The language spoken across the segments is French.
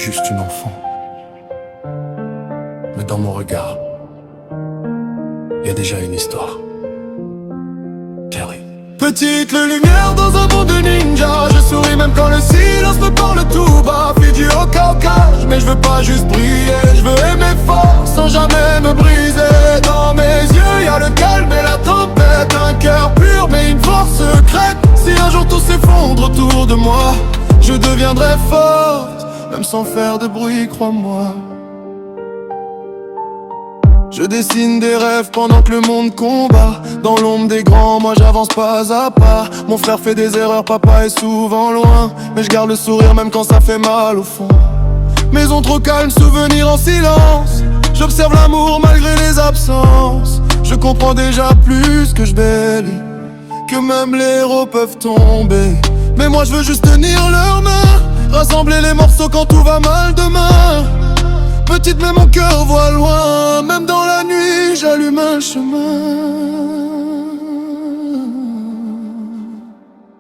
juste une enfant. Mais dans mon regard, il y a déjà une histoire. Terry. Petite lumière dans un monde de ninja. Je souris même quand le silence me parle tout bas. Fidji au Caucase, mais je veux pas juste briller. Je veux aimer fort sans jamais me briser. Dans mes yeux y'a le calme et la tempête. Un cœur pur mais une force secrète. Si un jour tout s'effondre autour de moi, je deviendrai forte, même sans faire de bruit, crois-moi. Je dessine des rêves pendant que le monde combat. Dans l'ombre des grands, moi j'avance pas à pas. Mon frère fait des erreurs, papa est souvent loin. Mais je garde le sourire même quand ça fait mal au fond. Maison trop calme, souvenir en silence. J'observe l'amour malgré les absences. Je comprends déjà plus que je bélis, que même les héros peuvent tomber. Mais moi je veux juste tenir leurs mains, rassembler les morceaux quand tout va mal demain. Petite mais mon cœur voit loin. Même dans la nuit j'allume un chemin.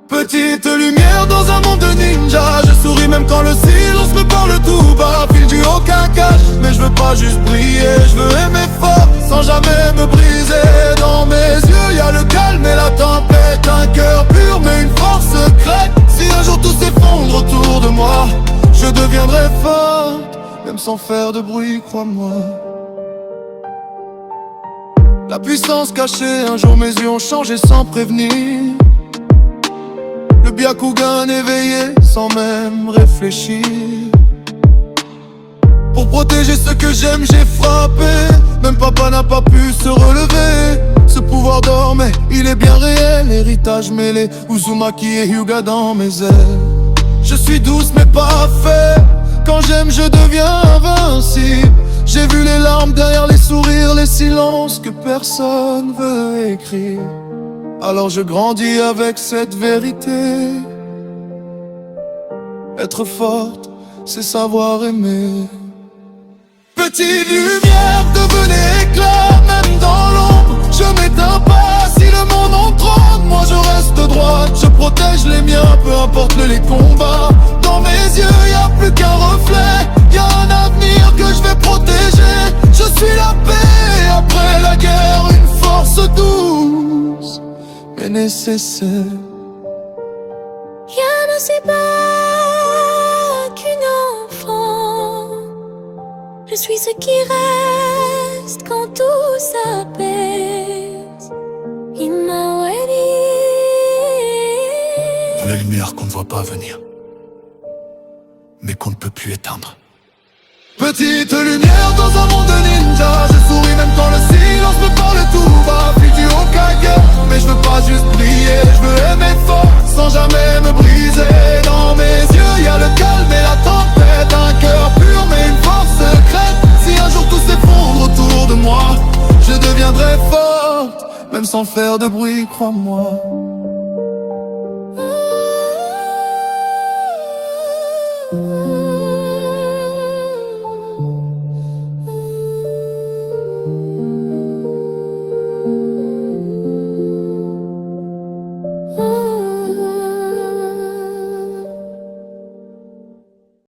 Petite lumière dans un monde de ninja. Je souris même quand le silence me parle tout bas. Fidji au Caucase, mais je veux pas juste briller. Je veux aimer fort sans jamais me briser. Dans mes yeux y'a le calme et la tempête. Un cœur pur mais une force secrète. Si un jour tout s'effondre autour de moi, je deviendrai forte, même sans faire de bruit, crois-moi. La puissance cachée, un jour mes yeux ont changé sans prévenir. Le Byakugan éveillé sans même réfléchir. Pour protéger ce que j'aime, j'ai frappé. Même papa n'a pas pu se relever. Ce pouvoir d'or, mais il est bien réel. Héritage mêlé, Uzumaki et Hyuga dans mes ailes. Je suis douce mais pas fait. Quand j'aime je deviens invincible. J'ai vu les larmes derrière les sourires, les silences que personne veut écrire. Alors je grandis avec cette vérité. Être forte, c'est savoir aimer. Petite lumière devenez éclat. Même dans l'ombre, je m'éteins pas. Si le monde en tremble, moi je reste droite. Je protège les miens, peu importe les combats. Dans mes yeux, y'a plus qu'un reflet. Y'a un avenir que je vais protéger. Je suis la paix après la guerre. Une force douce, mais nécessaire. Rien ne sait pas qu'une enfant. Je suis ce qui reste quand tout s'apaise. Imawari. La lumière qu'on ne voit pas venir, mais qu'on ne peut plus éteindre. Petite lumière dans un monde de ninja. Je souris même quand le silence me parle tout bas. Fidji au Caucase, mais je veux pas juste briller. Je veux aimer fort sans jamais me briser. Dans mes yeux y'a le calme et la tempête. Un cœur pur mais une force secrète. Si un jour tout s'effondre autour de moi, je deviendrai forte, même sans faire de bruit, crois-moi.